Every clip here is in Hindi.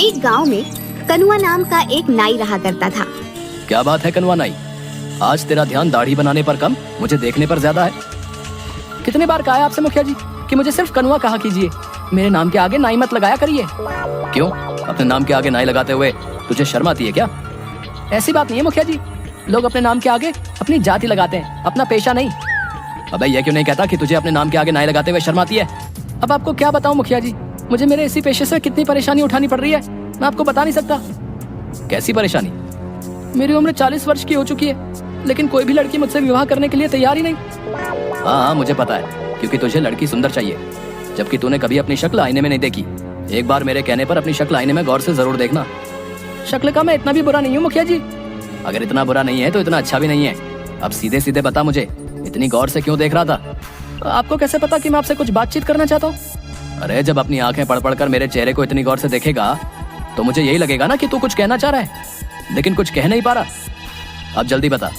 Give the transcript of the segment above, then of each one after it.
एक गांव में कनुआ नाम का एक नाई रहा करता था। क्या बात है कनुआ नाई, आज तेरा ध्यान दाढ़ी बनाने पर कम, मुझे देखने पर ज्यादा है। कितने बार कहा है आपसे मुखिया जी कि मुझे सिर्फ कनुआ कहा कीजिए, मेरे नाम के आगे नाई मत लगाया करिए। क्यों, अपने नाम के आगे नाई लगाते हुए तुझे शर्म आती है क्या? ऐसी बात नहीं है मुखिया जी, लोग अपने नाम के आगे अपनी जाति लगाते हैं, अपना पेशा नहीं। अबे ये क्यों नहीं कहता कि तुझे अपने नाम के आगे नाई लगाते हुए शर्म आती है? अब आपको क्या बताऊं मुखिया जी, मुझे मेरे इसी पेशे से कितनी परेशानी उठानी पड़ रही है, मैं आपको बता नहीं सकता। कैसी परेशानी? मेरी उम्र 40 वर्ष की हो चुकी है, लेकिन कोई भी लड़की मुझसे विवाह करने के लिए तैयार ही नहीं। हाँ, मुझे पता है, क्योंकि तुझे लड़की सुंदर चाहिए, जबकि तूने कभी अपनी शक्ल आईने में नहीं देखी। एक बार मेरे कहने पर अपनी शक्ल आईने में गौर से जरूर देखना। शक्ल का मैं इतना भी बुरा नहीं हूँ मुखिया जी। अगर इतना बुरा नहीं है तो इतना अच्छा भी नहीं है। अब सीधे सीधे बता मुझे, इतनी गौर से क्यों देख रहा था? आपको कैसे पता कि मैं आपसे कुछ बातचीत करना चाहता हूँ? अरे जब अपनी आंखें पढ़ पढ़ कर मेरे चेहरे को इतनी गौर से देखेगा तो मुझे यही लगेगा ना कि तू कुछ कहना चाह रहा है, लेकिन कुछ कह नहीं पा रहा। अब जल्दी बता,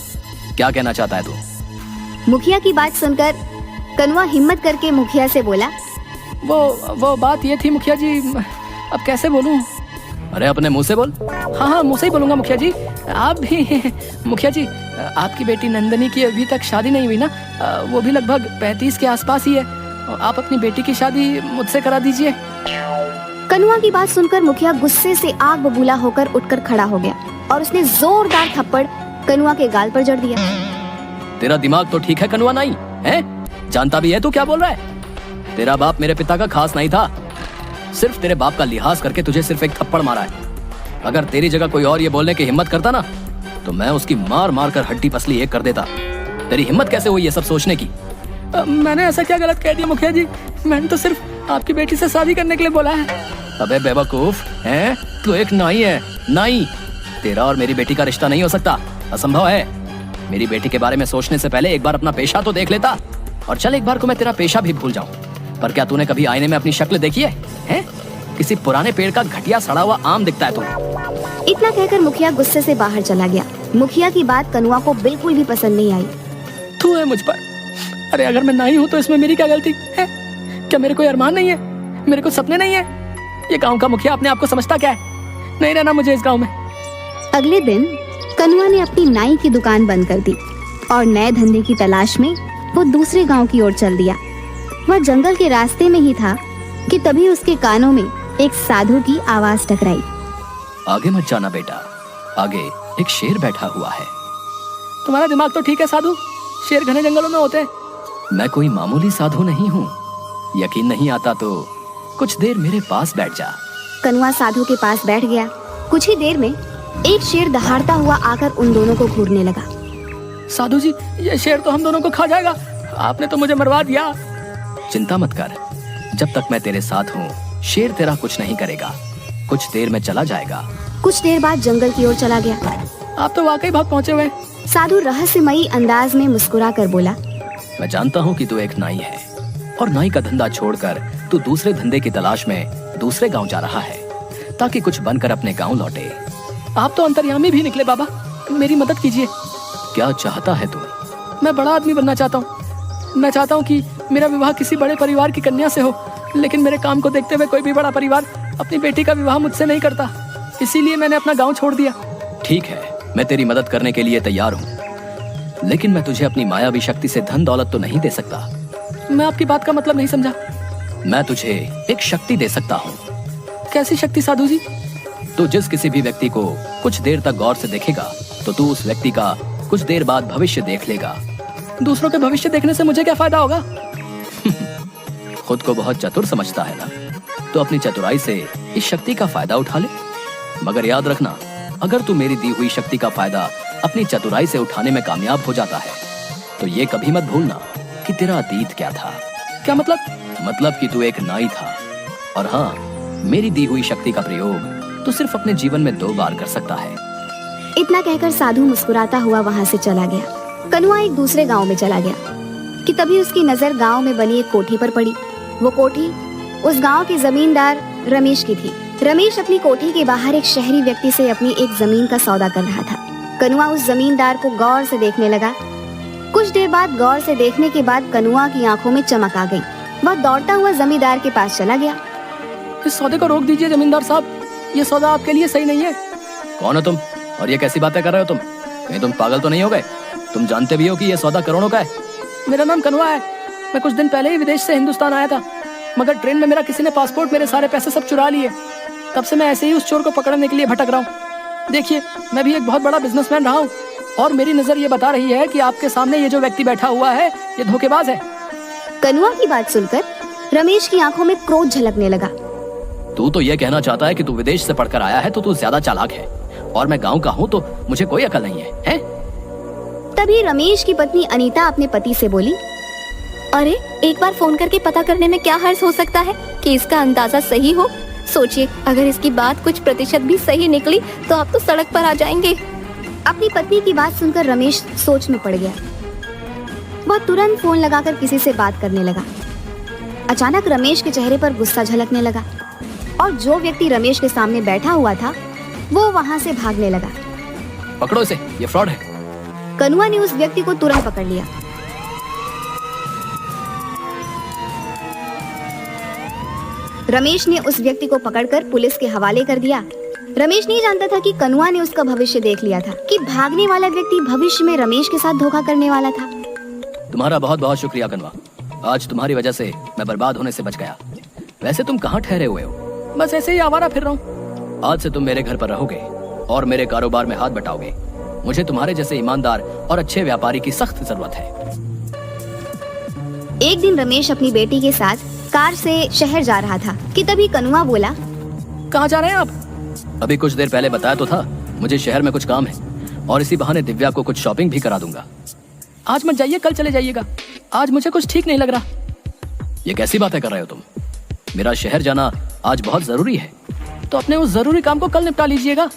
क्या कहना चाहता है तू? मुखिया की बात सुनकर कनुआ हिम्मत करके मुखिया से बोला, वो बात ये थी मुखिया जी, अब कैसे बोलूं? अरे अपने मुंह से बोल। हाँ, मुंह से ही बोलूंगा मुखिया जी। आप भी मुखिया जी, आपकी बेटी नंदनी की अभी तक शादी नहीं हुई ना, वो भी लगभग 35 के आसपास ही है। आप अपनी बेटी की शादी मुझसे करा दीजिए। कनुआ की बात सुनकर मुखिया गुस्से से आग बबूला होकर उठकर खड़ा हो गया और उसने जोरदार थप्पड़ कनुआ के गाल पर जड़ दिया। तेरा दिमाग तो ठीक है कनुआ नाई, हैं? जानता भी है तू क्या बोल रहा है? तेरा बाप मेरे पिता का खास नहीं था, सिर्फ तेरे बाप का लिहाज करके तुझे सिर्फ एक थप्पड़ मारा है। अगर तेरी जगह कोई और ये बोलने की हिम्मत करता ना, तो मैं उसकी मार मार कर हड्डी पसली एक कर देता। तेरी हिम्मत कैसे हुई ये सब सोचने की? मैंने ऐसा क्या गलत कह दिया मुखिया जी? मैंने तो सिर्फ आपकी बेटी से शादी करने के लिए बोला है। अबे बेवकूफ, हैं? तू एक नाई है, नाई। तेरा और मेरी बेटी का रिश्ता नहीं हो सकता, असंभव है। मेरी बेटी के बारे में सोचने से पहले एक बार अपना पेशा तो देख लेता। और चल, एक बार को मैं तेरा पेशा भी भूल जाऊं, पर क्या तूने कभी आईने में अपनी शक्ल देखी है? हैं? किसी पुराने पेड़ का घटिया सड़ा हुआ आम दिखता है तू। इतना कहकर मुखिया गुस्से से बाहर चला गया। मुखिया की बात कनुआ को बिल्कुल भी पसंद नहीं आई। तू है मुझ पर, अरे अगर मैं नाई हूँ तो इसमें मेरी क्या गलती है? क्या मेरे कोई अरमान नहीं है? मेरे को सपने नहीं है? ये गांव का मुखिया अपने आप को समझता क्या है? नहीं रहना मुझे इस गांव में। अगले दिन कनुआ ने अपनी नाई की दुकान बंद कर दी और नए धंधे की तलाश में वो दूसरे गांव की ओर चल दिया। वह जंगल के रास्ते में ही था कि तभी उसके कानों में एक साधु की आवाज टकराई। आगे मत जाना बेटा, आगे एक शेर बैठा हुआ है। तुम्हारा दिमाग तो ठीक है साधु, शेर घने जंगलों में होते हैं। मैं कोई मामूली साधु नहीं हूँ, यकीन नहीं आता तो कुछ देर मेरे पास बैठ जा। कनुआ साधु के पास बैठ गया। कुछ ही देर में एक शेर दहाड़ता हुआ आकर उन दोनों को घूरने लगा। साधु जी, ये शेर तो हम दोनों को खा जाएगा, आपने तो मुझे मरवा दिया। चिंता मत कर, जब तक मैं तेरे साथ हूँ शेर तेरा कुछ नहीं करेगा, कुछ देर में चला जाएगा। कुछ देर बाद जंगल की ओर चला गया। आप तो वाकई बहुत पहुँचे हुए हैं। साधु रहस्यमयी अंदाज में मुस्कुरा कर बोला, मैं जानता हूँ कि तू एक नाई है और नाई का धंधा छोड़कर तू दूसरे धंधे की तलाश में दूसरे गांव जा रहा है ताकि कुछ बनकर अपने गांव लौटे। आप तो अंतर्यामी भी निकले बाबा, मेरी मदद कीजिए। क्या चाहता है तू? मैं बड़ा आदमी बनना चाहता हूँ। मैं चाहता हूँ कि मेरा विवाह किसी बड़े परिवार की कन्या से हो, लेकिन मेरे काम को देखते हुए कोई भी बड़ा परिवार अपनी बेटी का विवाह मुझसे नहीं करता, इसीलिए मैंने अपना गाँव छोड़ दिया। ठीक है, मैं तेरी मदद करने के लिए तैयार हूँ, लेकिन मैं तुझे अपनी मायावी शक्ति से धन दौलत तो नहीं दे सकता। मैं आपकी बात का मतलब नहीं समझा। मैं तुझे एक शक्ति दे सकता हूँ। कैसी शक्ति साधु जी? तू जिस किसी भी व्यक्ति को कुछ देर तक गौर से देखेगा तो तू उस व्यक्ति का कुछ देर बाद भविष्य देख लेगा। दूसरों के भविष्य देखने से मुझे क्या फायदा होगा? खुद को बहुत चतुर समझता है ना, तो अपनी चतुराई से इस शक्ति का फायदा उठा ले। मगर याद रखना, अगर तू मेरी दी हुई शक्ति का फायदा अपनी चतुराई से उठाने में कामयाब हो जाता है तो ये कभी मत भूलना कि तेरा अतीत क्या था। क्या मतलब? मतलब कि तू एक नाई था, और हाँ, मेरी दी हुई शक्ति का प्रयोग तू सिर्फ अपने जीवन में 2 बार कर सकता है। इतना कहकर साधु मुस्कुराता हुआ वहाँ से चला गया। कनुआ एक दूसरे गांव में चला गया कि तभी उसकी नजर गांव में बनी एक कोठी पर पड़ी। वो कोठी उस गांव के जमींदार रमेश की थी। रमेश अपनी कोठी के बाहर एक शहरी व्यक्ति से अपनी एक जमीन का सौदा कर रहा था। कनुआ उस जमींदार को गौर से देखने लगा। कुछ देर बाद गौर से देखने के बाद कनुआ की आंखों में चमक आ गई। वह दौड़ता हुआ जमींदार के पास चला गया। इस सौदे को रोक दीजिए जमींदार साहब, ये सौदा आपके लिए सही नहीं है। कौन हो तुम और ये कैसी बातें कर रहे हो तुम? कहीं तुम पागल तो नहीं हो गए? तुम जानते भी हो कि ये सौदा करोड़ों का है। मेरा नाम कनवा है। मैं कुछ दिन पहले ही विदेश से हिंदुस्तान आया था, मगर ट्रेन में मेरा किसी ने पासपोर्ट, मेरे सारे पैसे सब चुरा लिए। तब से मैं ऐसे ही उस चोर को पकड़ने के लिए भटक रहा हूँ। देखिए, मैं भी एक बहुत बड़ा बिजनेसमैन रहा हूँ और मेरी नजर ये बता रही है कि आपके सामने ये जो व्यक्ति बैठा हुआ है ये धोखेबाज है। कनुआ की बात सुनकर रमेश की आंखों में क्रोध झलकने लगा। तू तो ये कहना चाहता है कि तू विदेश से पढ़कर आया है तो तू ज्यादा चालाक है, और मैं गांव का हूँ तो मुझे कोई अकल नहीं है, हैं? तभी रमेश की पत्नी अनीता अपने पति से बोली, अरे एक बार फोन करके पता करने में क्या हर्ज हो सकता है कि इसका अंदाजा सही हो। सोचिए, अगर इसकी बात कुछ प्रतिशत भी सही निकली तो आप तो सड़क पर आ जाएंगे। अपनी पत्नी की बात सुनकर रमेश सोच में पड़ गया। वह तुरंत फोन लगाकर किसी से बात करने लगा। अचानक रमेश के चेहरे पर गुस्सा झलकने लगा और जो व्यक्ति रमेश के सामने बैठा हुआ था वो वहां से भागने लगा। पकड़ो इसे, ये फ्रॉड है। कनुआ ने उस व्यक्ति को तुरंत पकड़ लिया। रमेश ने उस व्यक्ति को पकड़कर पुलिस के हवाले कर दिया। रमेश नहीं जानता था कि कनुआ ने उसका भविष्य देख लिया था, कि भागने वाला व्यक्ति भविष्य में रमेश के साथ धोखा करने वाला था। तुम्हारा बहुत बहुत शुक्रिया कनवा, आज तुम्हारी वजह से मैं बर्बाद होने से बच गया। वैसे तुम कहाँ ठहरे हुए हो? बस ऐसे ही आवारा फिर रहा हूँ। आज से तुम मेरे घर पर रहोगे और मेरे कारोबार में हाथ बटाओगे। मुझे तुम्हारे जैसे ईमानदार और अच्छे व्यापारी की सख्त जरूरत है। एक दिन रमेश अपनी बेटी के साथ कार से शहर जा रहा था कि तभी कनुआ बोला, कहाँ जा रहे हैं आप? अभी कुछ देर पहले बताया तो था, मुझे शहर में कुछ काम है और इसी बहाने दिव्या को कुछ शॉपिंग भी करा दूंगा। आज मत जाइए, कल चले जाइएगा। आज मुझे कुछ ठीक नहीं लग रहा। ये कैसी बातें कर रहे हो तुम? मेरा शहर जाना आज बहुत जरूरी है, तो अपने उस जरूरी काम को कल निपटा लीजिएगा।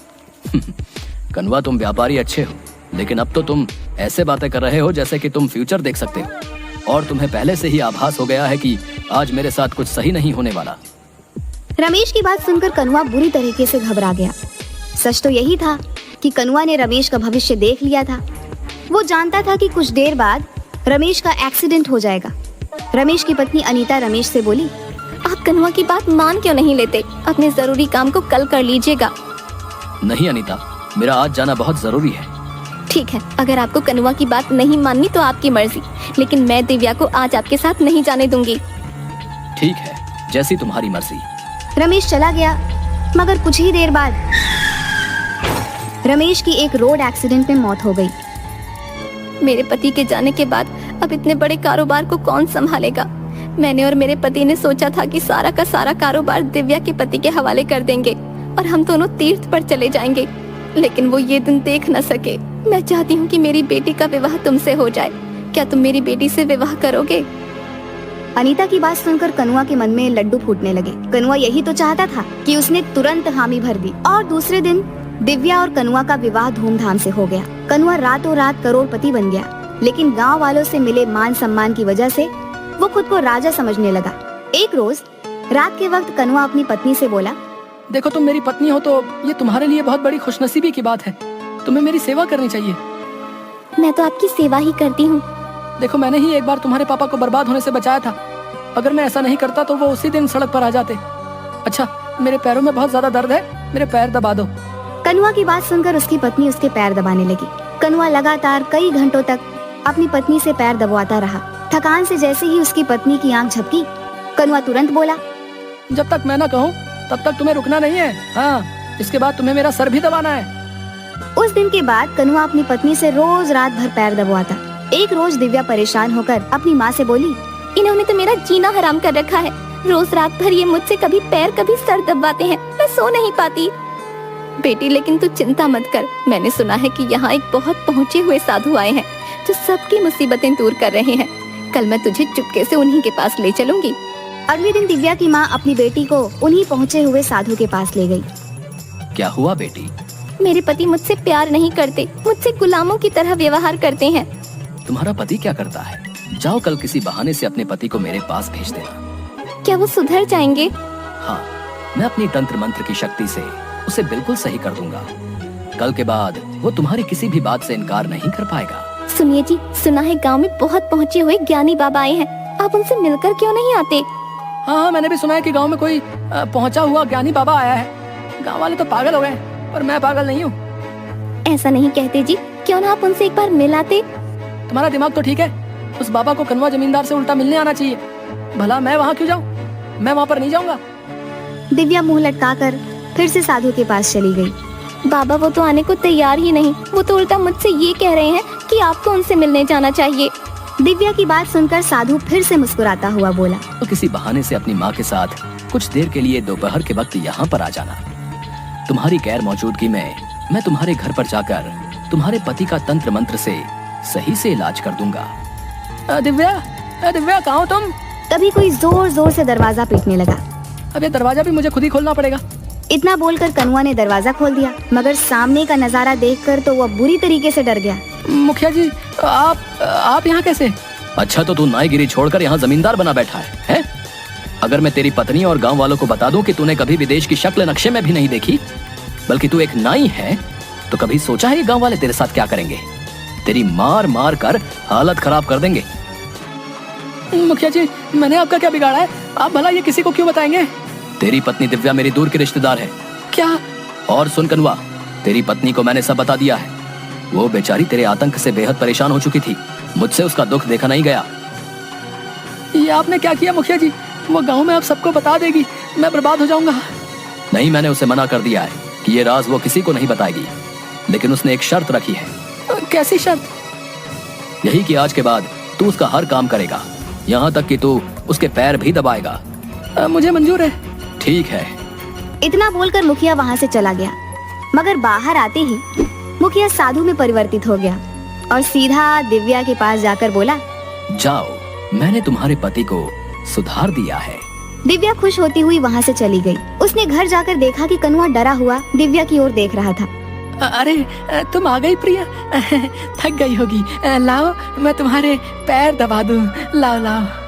कनवा, तुम व्यापारी अच्छे हो, लेकिन अब तो तुम ऐसे बातें कर रहे हो जैसे कि तुम फ्यूचर देख सकते हो, और तुम्हें पहले से ही आभास हो गया है कि आज मेरे साथ कुछ सही नहीं होने वाला। रमेश की बात सुनकर कनुआ बुरी तरीके से घबरा गया। सच तो यही था कि कनुआ ने रमेश का भविष्य देख लिया था। वो जानता था कि कुछ देर बाद रमेश का एक्सीडेंट हो जाएगा। रमेश की पत्नी अनीता रमेश से बोली, आप कनुआ की बात मान क्यों नहीं लेते? अपने जरूरी काम को कल कर लीजिएगा। नहीं अनीता, मेरा आज जाना बहुत जरूरी है। ठीक है, अगर आपको कनुआ की बात नहीं माननी तो आपकी मर्जी, लेकिन मैं दिव्या को आज आपके साथ नहीं जाने दूंगी। ठीक है, जैसी तुम्हारी मर्जी। रमेश चला गया, मगर कुछ ही देर बाद रमेश की एक रोड एक्सीडेंट में मौत हो गई। मेरे पति के जाने के बाद अब इतने बड़े कारोबार को कौन संभालेगा? मैंने और मेरे पति ने सोचा था कि सारा का सारा कारोबार दिव्या के पति के हवाले कर देंगे और हम दोनों तीर्थ पर चले जाएंगे, लेकिन वो ये दिन देख न सके। मैं चाहती हूँ कि मेरी बेटी का विवाह तुमसे हो जाए। क्या तुम मेरी बेटी से विवाह करोगे? अनीता की बात सुनकर कनुआ के मन में लड्डू फूटने लगे। कनुआ यही तो चाहता था कि उसने तुरंत हामी भर दी और दूसरे दिन दिव्या और कनुआ का विवाह धूमधाम से हो गया। कनुआ रातों रात करोड़पति बन गया, लेकिन गांव वालों से मिले मान सम्मान की वजह से वो खुद को राजा समझने लगा। एक रोज रात के वक्त कनुआ अपनी पत्नी से बोला, देखो, तुम मेरी पत्नी हो तो ये तुम्हारे लिए बहुत बड़ी खुशनसीबी की बात है। तुम्हें मेरी सेवा करनी चाहिए। मैं तो आपकी सेवा ही करती हूँ। देखो, मैंने ही एक बार तुम्हारे पापा को बर्बाद होने से बचाया था। अगर मैं ऐसा नहीं करता तो वो उसी दिन सड़क पर आ जाते। अच्छा, मेरे पैरों में बहुत ज्यादा दर्द है, मेरे पैर दबा दो। कनुआ की बात सुनकर उसकी पत्नी उसके पैर दबाने लगी। कनुआ लगातार कई घंटों तक अपनी पत्नी से पैर दबाता रहा। थकान से जैसे ही उसकी पत्नी की आंख झपकी, कनुआ तुरंत बोला, जब तक मैं ना कहूँ तब तक तुम्हें रुकना नहीं है। हाँ, इसके बाद तुम्हें मेरा सर भी दबाना है। उस दिन के बाद कनुआ अपनी पत्नी से रोज रात भर पैर दबवाता। एक रोज दिव्या परेशान होकर अपनी माँ से बोली, इन्होंने तो मेरा जीना हराम कर रखा है। रोज रात भर ये मुझसे कभी पैर कभी सर दबाते हैं, मैं सो नहीं पाती। बेटी, लेकिन तू चिंता मत कर। मैंने सुना है कि यहाँ एक बहुत पहुँचे हुए साधु आए हैं जो सबकी मुसीबतें दूर कर रहे हैं। कल मैं तुझे चुपके से उन्हीं के पास ले चलूंगी। अगले दिन दिव्या की माँ अपनी बेटी को उन्हीं पहुँचे हुए साधु के पास ले गई। क्या हुआ बेटी? मेरे पति मुझसे प्यार नहीं करते, मुझसे गुलामों की तरह व्यवहार करते हैं। तुम्हारा पति क्या करता है? जाओ, कल किसी बहाने से अपने पति को मेरे पास भेज देना। क्या वो सुधर जाएंगे? हाँ, मैं अपनी तंत्र मंत्र की शक्ति से उसे बिल्कुल सही कर दूंगा। कल के बाद वो तुम्हारी किसी भी बात से इनकार नहीं कर पाएगा। सुनिए जी, सुना है गांव में बहुत पहुँचे हुए ज्ञानी बाबा आए हैं, आप उनसे मिलकर क्यों नहीं आते? हाँ, मैंने भी सुना है कि गांव में कोई पहुंचा हुआ ज्ञानी बाबा आया है। गांव वाले तो पागल हो गए, पर मैं पागल नहीं हूँ। ऐसा नहीं कहते जी, क्यों ना आप उनसे एक बार मिल आते। तुम्हारा दिमाग तो ठीक है, उस बाबा को कनवा जमींदार से उल्टा मिलने आना चाहिए। भला मैं वहाँ क्यों जाऊँ, मैं वहाँ पर नहीं जाऊँगा। दिव्या मुंह लटकाकर फिर से साधु के पास चली गई। बाबा वो तो आने को तैयार ही नहीं, वो तो उल्टा मुझसे ये कह रहे हैं कि आपको उनसे मिलने जाना चाहिए। दिव्या की बात सुनकर साधु फिर से मुस्कुराता हुआ बोला, तो किसी बहाने से अपनी माँ के साथ कुछ देर के लिए दोपहर के वक्त यहाँ पर आ जाना। तुम्हारी गैर मौजूदगी में मैं तुम्हारे घर पर जाकर तुम्हारे पति का तंत्र मंत्र से सही से इलाज कर दूंगा। दिव्या, दिव्या कहाँ हो तुम? तभी कोई जोर जोर से दरवाजा पीटने लगा। अब ये दरवाजा भी मुझे खुद ही खोलना पड़ेगा। इतना बोलकर कनुआ ने दरवाजा खोल दिया, मगर सामने का नजारा देखकर तो वह बुरी तरीके से डर गया। मुखिया जी, आप यहाँ कैसे? अच्छा, तो तू नाईगिरी छोड़कर यहाँ जमींदार बना बैठा है? अगर मैं तेरी पत्नी और गांव वालों को बता दूं कि तूने कभी विदेश की शक्ल नक्शे में भी नहीं देखी, बल्कि तू एक नाई है, तो कभी सोचा है ये गांव वाले तेरे साथ क्या करेंगे? तेरी मार मार कर हालत खराब कर देंगे। मुखिया जी, मैंने आपका क्या बिगाड़ा है? आप भला ये किसी को क्यों बताएंगे? तेरी पत्नी दिव्या मेरी दूर की रिश्तेदार है। क्या? और सुन कनुआ, तेरी पत्नी को मैंने सब बता दिया है। वो बेचारी तेरे आतंक से बेहद परेशान हो चुकी थी, मुझसे उसका दुख देखा नहीं गया। ये आपने क्या किया मुखिया जी? वो गांव में आप सबको बता देगी, मैं बर्बाद हो जाऊंगा। नहीं, मैंने उसे मना कर दिया है कि ये राज वो किसी को नहीं बताएगी, लेकिन उसने एक शर्त रखी है। कैसी शर्त? यही कि आज के बाद तू उसका हर काम करेगा, यहाँ तक कि तू उसके पैर भी दबाएगा। मुझे मंजूर है। ठीक है। इतना बोलकर मुखिया वहाँ से चला गया, मगर बाहर आते ही मुखिया साधु में परिवर्तित हो गया और सीधा दिव्या के पास जाकर बोला, जाओ, मैंने तुम्हारे पति को सुधार दिया है। दिव्या खुश होती हुई वहाँ से चली गई। उसने घर जाकर देखा कि कनुआ डरा हुआ दिव्या की ओर देख रहा था। अरे तुम आ गई प्रिया, थक गई होगी। लाओ मैं तुम्हारे पैर दबा दूं। लाओ लाओ।